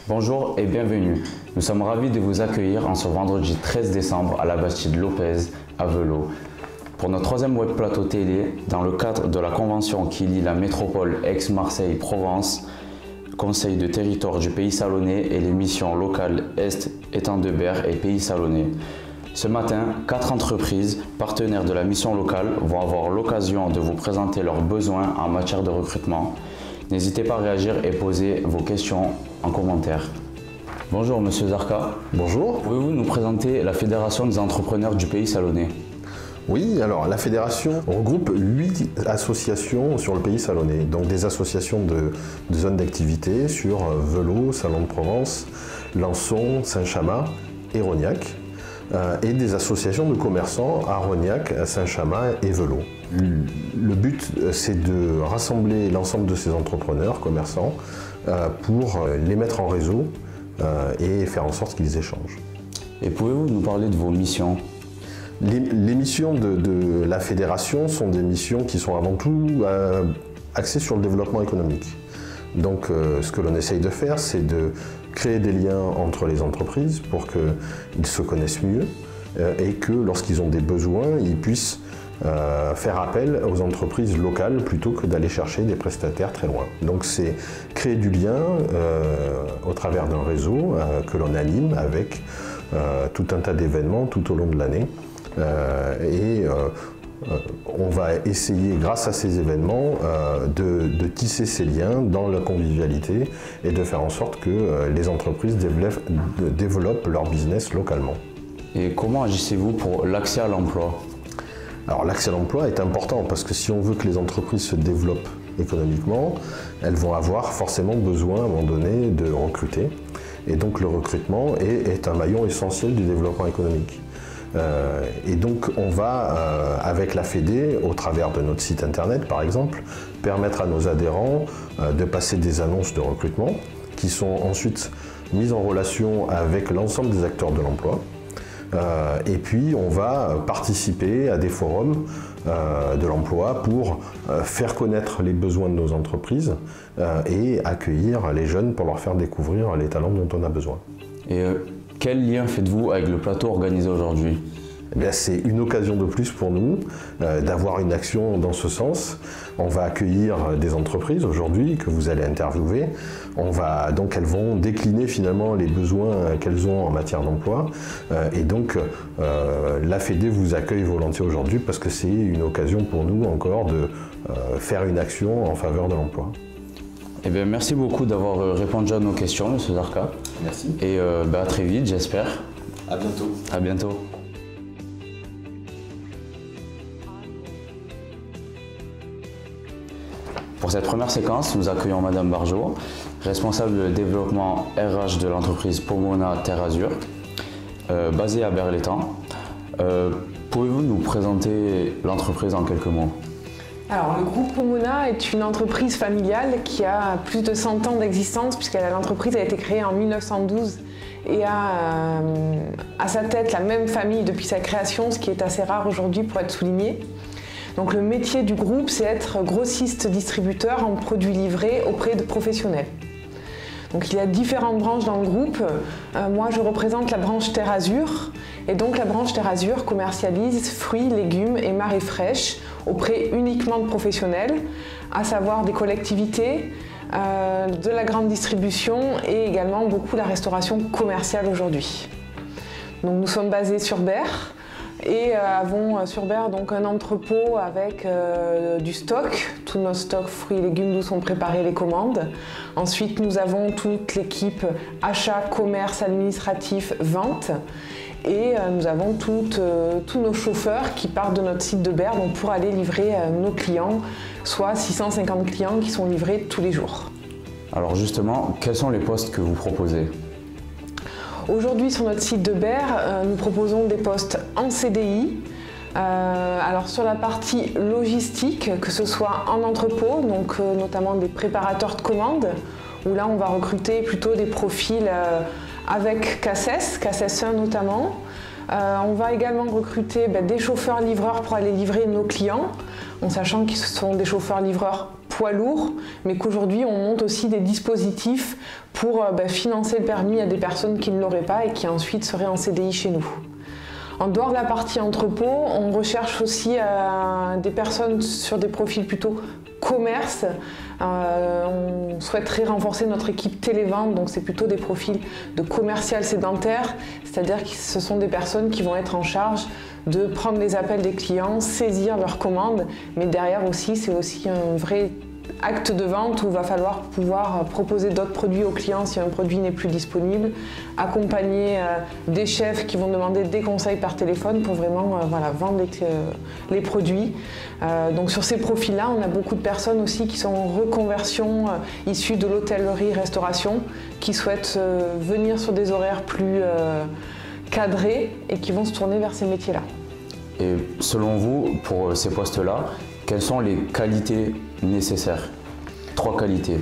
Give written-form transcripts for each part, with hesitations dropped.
Bonjour et bienvenue. Nous sommes ravis de vous accueillir en ce vendredi 13 décembre à la Bastide Lopez à Velot pour notre troisième web plateau télé dans le cadre de la convention qui lie la métropole Aix-Marseille-Provence, Conseil de territoire du Pays Salonnais et les missions locales Est, Étang de Berre et Pays Salonnais. Ce matin, 4 entreprises partenaires de la mission locale vont avoir l'occasion de vous présenter leurs besoins en matière de recrutement. N'hésitez pas à réagir et poser vos questions en commentaire. Bonjour Monsieur Zarka. Bonjour. Pouvez-vous nous présenter la Fédération des entrepreneurs du Pays Salonnais? Oui, alors la fédération regroupe 8 associations sur le Pays Salonnais, donc des associations de zones d'activité sur Velot, Salon de Provence, Lançon, Saint-Chamas et Rognac, et des associations de commerçants à Rognac, à Saint-Chamas et Velot. Le but, c'est de rassembler l'ensemble de ces entrepreneurs, commerçants, pour les mettre en réseau et faire en sorte qu'ils échangent. Et pouvez-vous nous parler de vos missions? Les missions de la fédération sont des missions qui sont avant tout axées sur le développement économique. Donc ce que l'on essaye de faire, c'est de créer des liens entre les entreprises pour qu'ils se connaissent mieux et que lorsqu'ils ont des besoins, ils puissent faire appel aux entreprises locales plutôt que d'aller chercher des prestataires très loin. Donc c'est créer du lien au travers d'un réseau que l'on anime avec tout un tas d'événements tout au long de l'année. On va essayer, grâce à ces événements, de tisser ces liens dans la convivialité et de faire en sorte que les entreprises développent leur business localement. Et comment agissez-vous pour l'accès à l'emploi? Alors l'accès à l'emploi est important parce que si on veut que les entreprises se développent économiquement, elles vont avoir forcément besoin à un moment donné de recruter. Et donc le recrutement est un maillon essentiel du développement économique. Et donc on va, avec la Fédé, au travers de notre site internet par exemple, permettre à nos adhérents de passer des annonces de recrutement qui sont ensuite mises en relation avec l'ensemble des acteurs de l'emploi. Et puis on va participer à des forums de l'emploi pour faire connaître les besoins de nos entreprises et accueillir les jeunes pour leur faire découvrir les talents dont on a besoin. Et quel lien faites-vous avec le plateau organisé aujourd'hui? C'est une occasion de plus pour nous d'avoir une action dans ce sens. On va accueillir des entreprises aujourd'hui que vous allez interviewer. Donc elles vont décliner finalement les besoins qu'elles ont en matière d'emploi. Et donc la Fédé vous accueille volontiers aujourd'hui parce que c'est une occasion pour nous encore de faire une action en faveur de l'emploi. Eh bien, merci beaucoup d'avoir répondu à nos questions, Monsieur Zarka. Merci. Et à très vite, j'espère. À bientôt. À bientôt. Pour cette première séquence, nous accueillons Madame Barjot, responsable de développement RH de l'entreprise Pomona Terre Azur, basée à Berre-l'Étang. Pouvez-vous nous présenter l'entreprise en quelques mots? Alors, le groupe Pomona est une entreprise familiale qui a plus de 100 ans d'existence puisque l'entreprise a été créée en 1912 et a à sa tête la même famille depuis sa création, ce qui est assez rare aujourd'hui pour être souligné. Donc le métier du groupe, c'est être grossiste-distributeur en produits livrés auprès de professionnels. Donc il y a différentes branches dans le groupe. Moi, je représente la branche Terre Azur. Et donc la branche Terre Azur commercialise fruits, légumes et marées fraîches auprès uniquement de professionnels, à savoir des collectivités, de la grande distribution et également beaucoup la restauration commerciale aujourd'hui. Donc nous sommes basés sur Berre et avons sur Berre donc un entrepôt avec du stock, tous nos stocks fruits et légumes d'où sont préparées les commandes. Ensuite nous avons toute l'équipe achat, commerce, administratif, vente. Et nous avons tous nos chauffeurs qui partent de notre site de Berre pour aller livrer nos clients, soit 650 clients qui sont livrés tous les jours. Alors justement, quels sont les postes que vous proposez? Aujourd'hui sur notre site de Berre, nous proposons des postes en CDI. Alors sur la partie logistique, que ce soit en entrepôt, donc notamment des préparateurs de commandes, où là on va recruter plutôt des profils avec CACES 1 notamment. On va également recruter des chauffeurs-livreurs pour aller livrer nos clients, en sachant qu'ils sont des chauffeurs-livreurs poids lourds, mais qu'aujourd'hui on monte aussi des dispositifs pour financer le permis à des personnes qui ne l'auraient pas et qui ensuite seraient en CDI chez nous. En dehors de la partie entrepôt, on recherche aussi des personnes sur des profils plutôt commerce. On souhaiterait renforcer notre équipe télévente, donc c'est plutôt des profils de commercial sédentaire, c'est-à-dire que ce sont des personnes qui vont être en charge de prendre les appels des clients, saisir leurs commandes, mais derrière aussi, c'est aussi un vrai acte de vente où il va falloir pouvoir proposer d'autres produits aux clients si un produit n'est plus disponible, accompagner des chefs qui vont demander des conseils par téléphone pour vraiment vendre les produits. Donc sur ces profils-là, on a beaucoup de personnes aussi qui sont en reconversion issues de l'hôtellerie-restauration, qui souhaitent venir sur des horaires plus cadrés et qui vont se tourner vers ces métiers-là. Et selon vous, pour ces postes-là, quelles sont les qualités nécessaires? 3 qualités.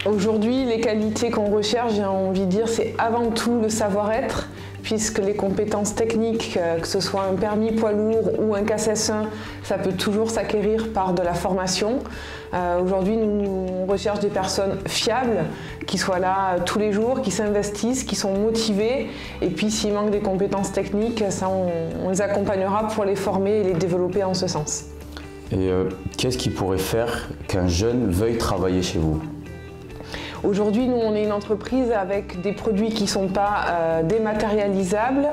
Aujourd'hui, les qualités qu'on recherche, j'ai envie de dire, c'est avant tout le savoir-être, puisque les compétences techniques, que ce soit un permis poids lourd ou un CACES1, ça peut toujours s'acquérir par de la formation. Aujourd'hui, on recherche des personnes fiables, qui soient là tous les jours, qui s'investissent, qui sont motivées. Et puis, s'il manque des compétences techniques, ça, on les accompagnera pour les former et les développer en ce sens. Et qu'est-ce qui pourrait faire qu'un jeune veuille travailler chez vous? Aujourd'hui, nous, on est une entreprise avec des produits qui ne sont pas dématérialisables.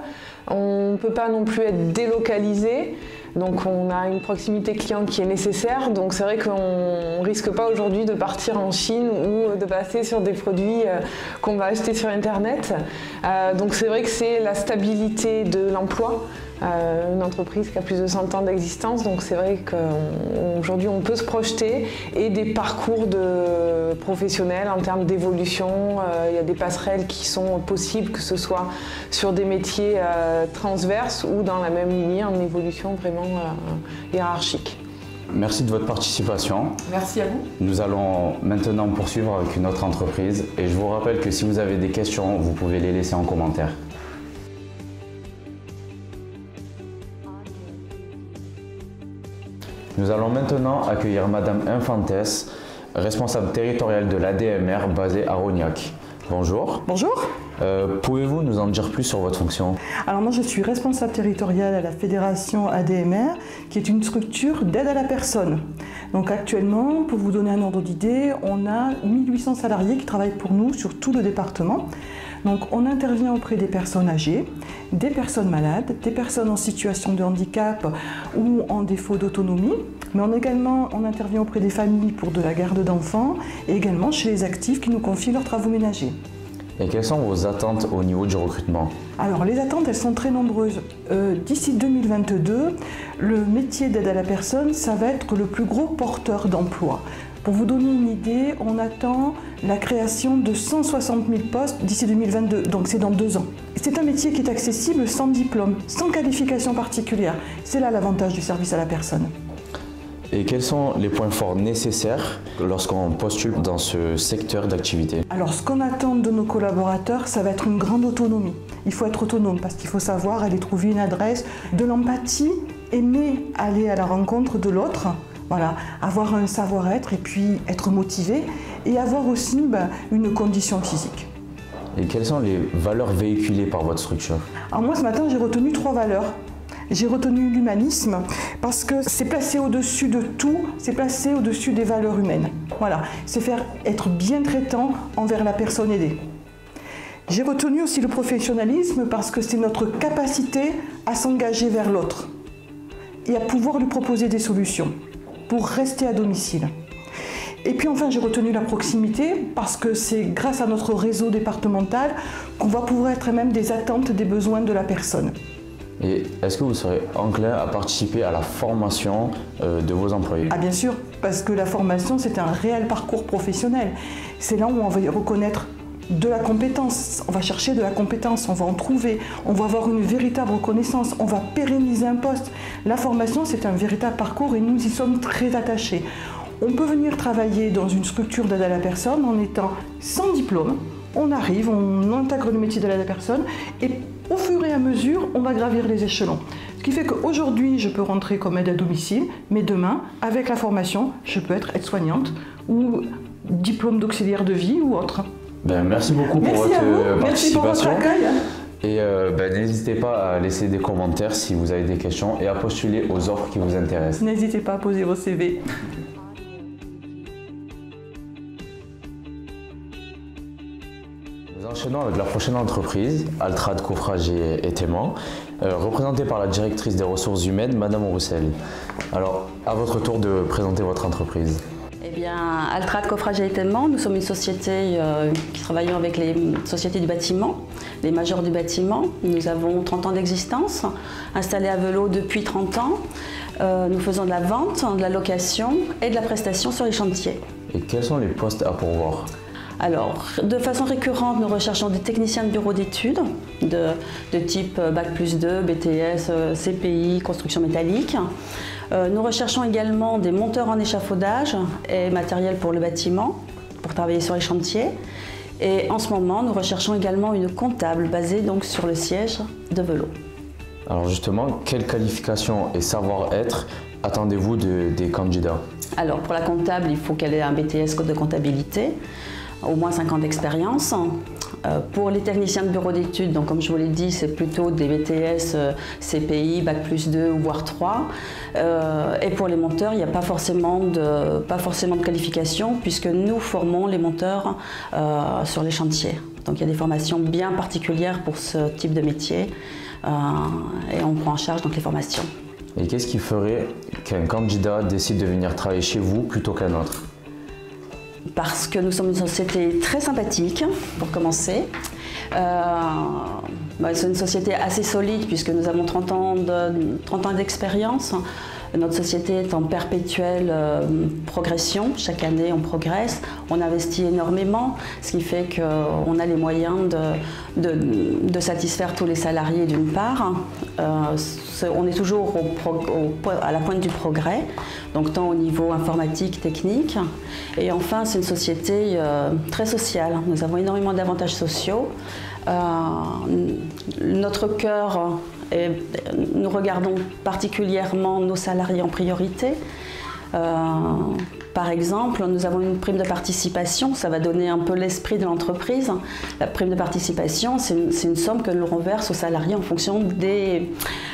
On ne peut pas non plus être délocalisé. Donc on a une proximité client qui est nécessaire. Donc c'est vrai qu'on ne risque pas aujourd'hui de partir en Chine ou de passer sur des produits qu'on va acheter sur Internet. Donc c'est vrai que c'est la stabilité de l'emploi. Une entreprise qui a plus de 100 ans d'existence, donc c'est vrai qu'aujourd'hui on peut se projeter et des parcours de professionnels en termes d'évolution. Il y a des passerelles qui sont possibles, que ce soit sur des métiers transverses ou dans la même lignée en évolution vraiment hiérarchique. Merci de votre participation. Merci à vous. Nous allons maintenant poursuivre avec une autre entreprise et je vous rappelle que si vous avez des questions, vous pouvez les laisser en commentaire. Nous allons maintenant accueillir Madame Infantes, responsable territoriale de l'ADMR basée à Rognac. Bonjour. Bonjour. Pouvez-vous nous en dire plus sur votre fonction? Alors moi je suis responsable territoriale à la fédération ADMR, qui est une structure d'aide à la personne. Donc actuellement, pour vous donner un ordre d'idée, on a 1800 salariés qui travaillent pour nous sur tout le département. Donc on intervient auprès des personnes âgées, des personnes malades, des personnes en situation de handicap ou en défaut d'autonomie, mais on intervient auprès des familles pour de la garde d'enfants et également chez les actifs qui nous confient leurs travaux ménagers. Et quelles sont vos attentes au niveau du recrutement? Alors les attentes, elles sont très nombreuses. D'ici 2022, le métier d'aide à la personne, ça va être le plus gros porteur d'emploi. Pour vous donner une idée, on attend la création de 160 000 postes d'ici 2022, donc c'est dans 2 ans. C'est un métier qui est accessible sans diplôme, sans qualification particulière. C'est là l'avantage du service à la personne. Et quels sont les points forts nécessaires lorsqu'on postule dans ce secteur d'activité? Alors ce qu'on attend de nos collaborateurs, ça va être une grande autonomie. Il faut être autonome parce qu'il faut savoir aller trouver une adresse, de l'empathie, aimer aller à la rencontre de l'autre. Voilà, avoir un savoir-être et puis être motivé et avoir aussi une condition physique. Et quelles sont les valeurs véhiculées par votre structure? Alors moi ce matin j'ai retenu 3 valeurs. J'ai retenu l'humanisme parce que c'est placé au-dessus de tout, c'est placé au-dessus des valeurs humaines. Voilà, c'est être bien traitant envers la personne aidée. J'ai retenu aussi le professionnalisme parce que c'est notre capacité à s'engager vers l'autre et à pouvoir lui proposer des solutions pour rester à domicile. Et puis enfin, j'ai retenu la proximité parce que c'est grâce à notre réseau départemental qu'on va pouvoir être même des attentes des besoins de la personne. Et est-ce que vous serez enclin à participer à la formation de vos employés? Ah bien sûr, parce que la formation, c'est un réel parcours professionnel. C'est là où on va reconnaître de la compétence, on va chercher de la compétence, on va en trouver, on va avoir une véritable reconnaissance, on va pérenniser un poste. La formation, c'est un véritable parcours et nous y sommes très attachés. On peut venir travailler dans une structure d'aide à la personne en étant sans diplôme. On arrive, on intègre le métier d'aide à la personne et au fur et à mesure, on va gravir les échelons. Ce qui fait qu'aujourd'hui, je peux rentrer comme aide à domicile, mais demain, avec la formation, je peux être aide-soignante ou diplôme d'auxiliaire de vie ou autre. Merci beaucoup pour Merci votre Merci pour votre participation. accueil. Et n'hésitez pas à laisser des commentaires si vous avez des questions et à postuler aux offres qui vous intéressent. N'hésitez pas à poser vos CV. Nous enchaînons avec la prochaine entreprise, Altrad Coffrager et Témoin, représentée par la directrice des ressources humaines, Madame Roussel. Alors, à votre tour de présenter votre entreprise. Eh bien, Altrad Coffrager et Témoin, nous sommes une société qui travaille avec les sociétés du bâtiment, les majors du bâtiment. Nous avons 30 ans d'existence, installés à Velot depuis 30 ans. Nous faisons de la vente, de la location et de la prestation sur les chantiers. Et quels sont les postes à pourvoir? Alors, de façon récurrente, nous recherchons des techniciens de bureau d'études de type Bac+2, BTS, CPI, construction métallique. Nous recherchons également des monteurs en échafaudage et matériel pour le bâtiment, pour travailler sur les chantiers. Et en ce moment, nous recherchons également une comptable basée donc sur le siège de Velot. Alors justement, quelles qualifications et savoir-être attendez-vous des candidats? Alors, pour la comptable, il faut qu'elle ait un BTS de comptabilité, au moins 5 ans d'expérience. Pour les techniciens de bureau d'études, donc comme je vous l'ai dit, c'est plutôt des BTS, CPI, Bac+2 ou voire 3. Et pour les monteurs, il n'y a pas forcément de qualification puisque nous formons les monteurs sur les chantiers. Donc il y a des formations bien particulières pour ce type de métier et on prend en charge donc les formations. Et qu'est-ce qui ferait qu'un candidat décide de venir travailler chez vous plutôt qu'un autre? Parce que nous sommes une société très sympathique, pour commencer. C'est une société assez solide puisque nous avons 30 ans d'expérience. Notre société est en perpétuelle progression. Chaque année, on progresse. On investit énormément, ce qui fait qu'on a les moyens de satisfaire tous les salariés d'une part. On est toujours à la pointe du progrès, donc tant au niveau informatique, technique. Et enfin, c'est une société très sociale. Nous avons énormément d'avantages sociaux. Notre cœur, nous regardons particulièrement nos salariés en priorité. Par exemple, nous avons une prime de participation, ça va donner un peu l'esprit de l'entreprise. La prime de participation, c'est une somme que l'on verse aux salariés en fonction des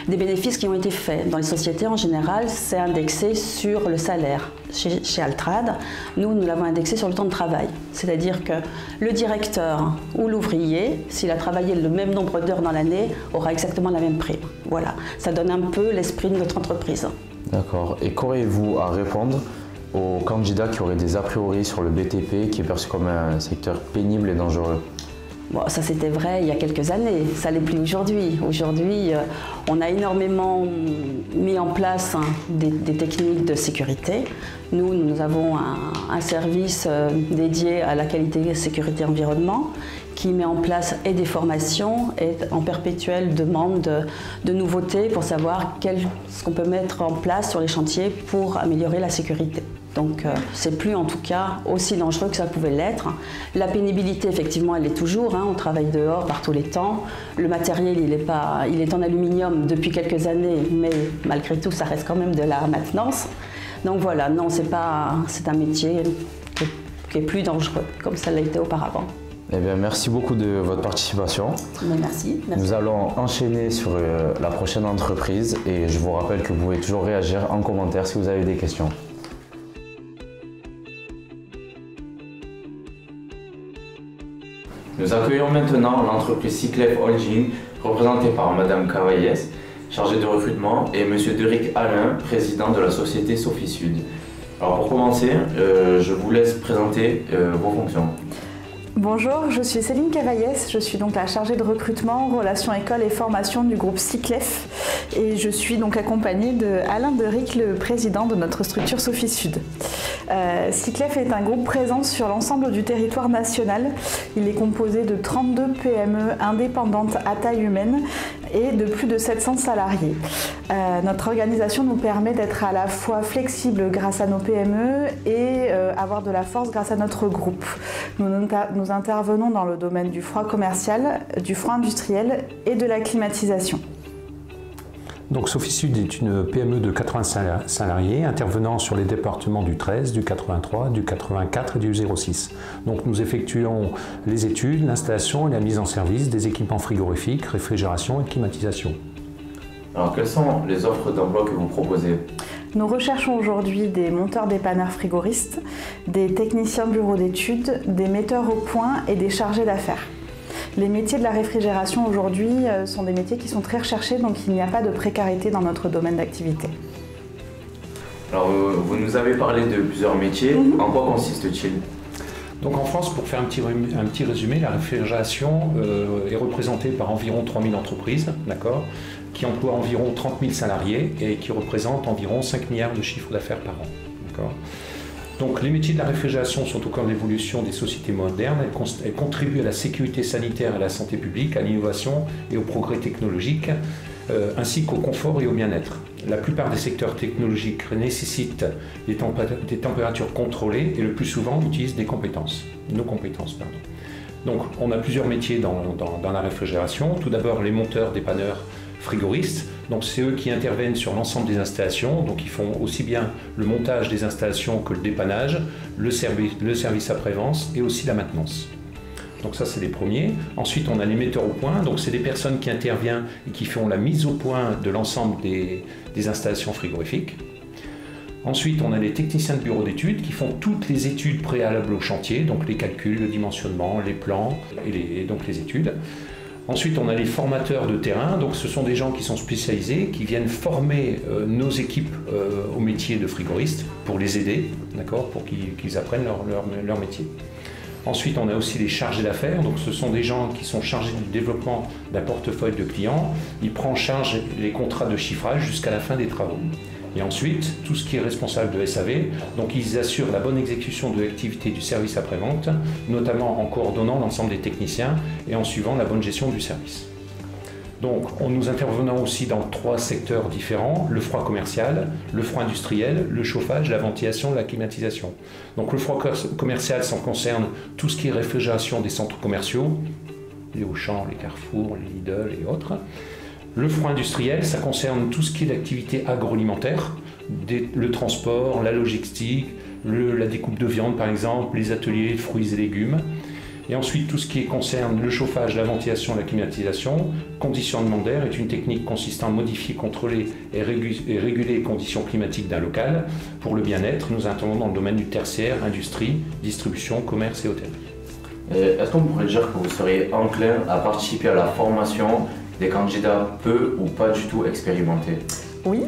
bénéfices qui ont été faits. Dans les sociétés, en général, c'est indexé sur le salaire. Chez Altrad, nous l'avons indexé sur le temps de travail. C'est-à-dire que le directeur ou l'ouvrier, s'il a travaillé le même nombre d'heures dans l'année, aura exactement la même prime. Voilà, ça donne un peu l'esprit de notre entreprise. D'accord. Et qu'auriez-vous à répondre aux candidats qui auraient des a priori sur le BTP, qui est perçu comme un secteur pénible et dangereux? Bon, ça c'était vrai il y a quelques années, ça l'est plus aujourd'hui. Aujourd'hui, on a énormément mis en place des techniques de sécurité. Nous avons un service dédié à la qualité et sécurité environnement qui met en place et des formations et en perpétuelle demande de nouveautés pour savoir ce qu'on peut mettre en place sur les chantiers pour améliorer la sécurité. Donc c'est plus en tout cas aussi dangereux que ça pouvait l'être. La pénibilité effectivement elle est toujours, on travaille dehors par tous les temps. Le matériel il est en aluminium depuis quelques années mais malgré tout ça reste quand même de la maintenance. Donc voilà, non c'est un métier qui est plus dangereux comme ça l'a été auparavant. Eh bien, merci beaucoup de votre participation. Merci. Nous allons enchaîner sur la prochaine entreprise et je vous rappelle que vous pouvez toujours réagir en commentaire si vous avez des questions. Nous accueillons maintenant l'entreprise Cyclef Holding, représentée par Madame Cavaillès, chargée de recrutement, et Monsieur Derick Alain, président de la société Sophie Sud. Alors pour commencer, je vous laisse présenter vos fonctions. Bonjour, je suis Céline Cavaillès, je suis donc la chargée de recrutement, relations école et formation du groupe Cyclef et je suis donc accompagnée de Alain Derick, le président de notre structure Sophie Sud. Cyclef est un groupe présent sur l'ensemble du territoire national. Il est composé de 32 PME indépendantes à taille humaine et de plus de 700 salariés. Notre organisation nous permet d'être à la fois flexible grâce à nos PME et avoir de la force grâce à notre groupe. Nous intervenons dans le domaine du froid commercial, du froid industriel et de la climatisation. Donc Sofisud est une PME de 80 salariés intervenant sur les départements du 13, du 83, du 84 et du 06. Donc nous effectuons les études, l'installation et la mise en service des équipements frigorifiques, réfrigération et climatisation. Alors quelles sont les offres d'emploi que vous proposez? Nous recherchons aujourd'hui des monteurs dépanneurs frigoristes, des techniciens de bureau d'études, des metteurs au point et des chargés d'affaires. Les métiers de la réfrigération aujourd'hui sont des métiers qui sont très recherchés, donc il n'y a pas de précarité dans notre domaine d'activité. Alors vous nous avez parlé de plusieurs métiers, en quoi consiste-t-il? Donc en France, pour faire un petit résumé, la réfrigération est représentée par environ 3000 entreprises, d'accord, qui emploient environ 30 000 salariés et qui représentent environ 5 milliards de chiffre d'affaires par an. D'accord. Donc les métiers de la réfrigération sont au cœur de l'évolution des sociétés modernes. Elles contribuent à la sécurité sanitaire et à la santé publique, à l'innovation et au progrès technologique, ainsi qu'au confort et au bien-être. La plupart des secteurs technologiques nécessitent des températures contrôlées et le plus souvent utilisent nos compétences. Donc on a plusieurs métiers dans la réfrigération. Tout d'abord les monteurs dépanneurs frigoristes. Donc c'est eux qui interviennent sur l'ensemble des installations, donc ils font aussi bien le montage des installations que le dépannage, le service après-vente et aussi la maintenance. Donc ça c'est les premiers. Ensuite on a les metteurs au point, donc c'est des personnes qui interviennent et qui font la mise au point de l'ensemble des installations frigorifiques. Ensuite on a les techniciens de bureau d'études qui font toutes les études préalables au chantier, donc les calculs, le dimensionnement, les plans et donc les études. Ensuite, on a les formateurs de terrain, donc ce sont des gens qui sont spécialisés, qui viennent former nos équipes au métier de frigoriste pour les aider, d'accord, pour qu'ils apprennent leur métier. Ensuite, on a aussi les chargés d'affaires, donc ce sont des gens qui sont chargés du développement d'un portefeuille de clients. Ils prennent en charge les contrats de chiffrage jusqu'à la fin des travaux. Et ensuite, tout ce qui est responsable de SAV, donc ils assurent la bonne exécution de l'activité du service après-vente, notamment en coordonnant l'ensemble des techniciens et en suivant la bonne gestion du service. Donc, nous intervenons aussi dans 3 secteurs différents, le froid commercial, le froid industriel, le chauffage, la ventilation, la climatisation. Donc le froid commercial, ça concerne tout ce qui est réfrigération des centres commerciaux, les Auchan, les Carrefour, les Lidl et autres. Le froid industriel, ça concerne tout ce qui est l'activité agroalimentaire, le transport, la logistique, la découpe de viande par exemple, les ateliers de fruits et légumes. Et ensuite, tout ce qui concerne le chauffage, la ventilation, la climatisation. Conditionnement d'air est une technique consistant à modifier, contrôler et réguler les conditions climatiques d'un local. Pour le bien-être, nous intervenons dans le domaine du tertiaire, industrie, distribution, commerce et hôtellerie. Est-ce qu'on pourrait dire que vous seriez enclin à participer à la formation des candidats peu ou pas du tout expérimentés? Oui,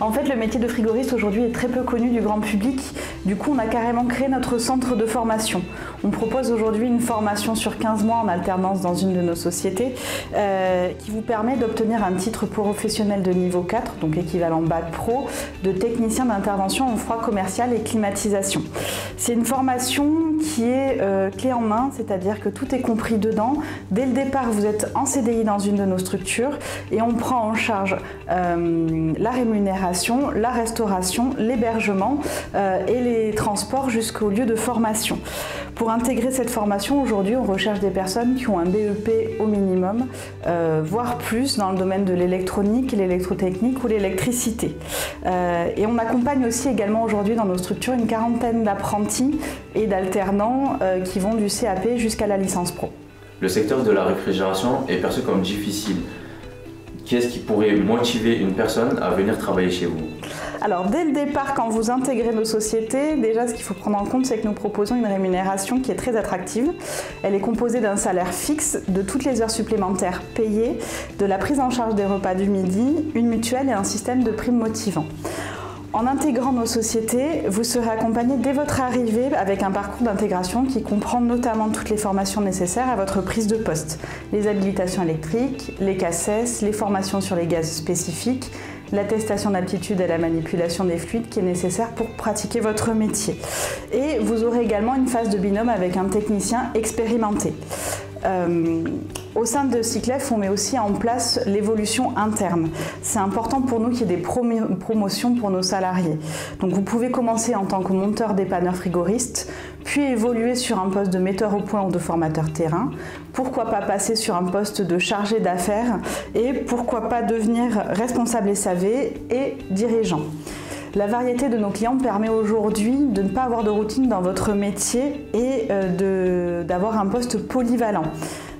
en fait le métier de frigoriste aujourd'hui est très peu connu du grand public, du coup on a carrément créé notre centre de formation. On propose aujourd'hui une formation sur 15 mois en alternance dans une de nos sociétés qui vous permet d'obtenir un titre professionnel de niveau 4, donc équivalent bac pro, de technicien d'intervention en froid commercial et climatisation. C'est une formation qui est clé en main, c'est-à-dire que tout est compris dedans. Dès le départ vous êtes en CDI dans une de nos structures et on prend en charge la rémunération, la restauration, l'hébergement et les transports jusqu'au lieu de formation. Pour intégrer cette formation, aujourd'hui, on recherche des personnes qui ont un BEP au minimum, voire plus dans le domaine de l'électronique, l'électrotechnique ou l'électricité. Et on accompagne aussi également aujourd'hui dans nos structures une quarantaine d'apprentis et d'alternants qui vont du CAP jusqu'à la licence pro. Le secteur de la réfrigération est perçu comme difficile. Qu'est-ce qui pourrait motiver une personne à venir travailler chez vous? Alors dès le départ, quand vous intégrez nos sociétés, déjà ce qu'il faut prendre en compte, c'est que nous proposons une rémunération qui est très attractive. Elle est composée d'un salaire fixe, de toutes les heures supplémentaires payées, de la prise en charge des repas du midi, une mutuelle et un système de primes motivants. En intégrant nos sociétés, vous serez accompagné dès votre arrivée avec un parcours d'intégration qui comprend notamment toutes les formations nécessaires à votre prise de poste. Les habilitations électriques, les CACES, les formations sur les gaz spécifiques, l'attestation d'aptitude à la manipulation des fluides qui est nécessaire pour pratiquer votre métier. Et vous aurez également une phase de binôme avec un technicien expérimenté. Au sein de Siclef, on met aussi en place l'évolution interne. C'est important pour nous qu'il y ait des promotions pour nos salariés. Donc vous pouvez commencer en tant que monteur dépanneur frigoriste, puis évoluer sur un poste de metteur au point ou de formateur terrain. Pourquoi pas passer sur un poste de chargé d'affaires et pourquoi pas devenir responsable SAV et dirigeant. La variété de nos clients permet aujourd'hui de ne pas avoir de routine dans votre métier et d'avoir un poste polyvalent.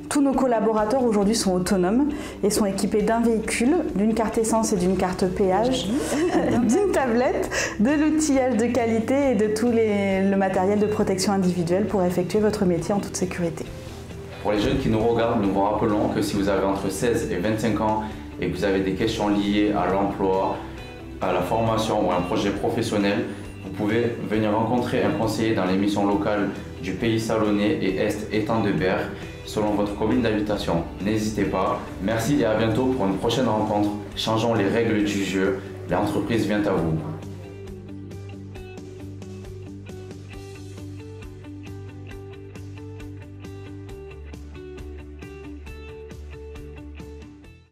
Tous nos collaborateurs aujourd'hui sont autonomes et sont équipés d'un véhicule, d'une carte essence et d'une carte péage, d'une tablette, de l'outillage de qualité et de tout le matériel de protection individuelle pour effectuer votre métier en toute sécurité. Pour les jeunes qui nous regardent, nous vous rappelons que si vous avez entre 16 et 25 ans et que vous avez des questions liées à l'emploi, à la formation ou à un projet professionnel, vous pouvez venir rencontrer un conseiller dans les missions locales du Pays Salonnais et Est Étang de Berre, selon votre commune d'habitation. N'hésitez pas. Merci et à bientôt pour une prochaine rencontre. Changeons les règles du jeu. L'entreprise vient à vous.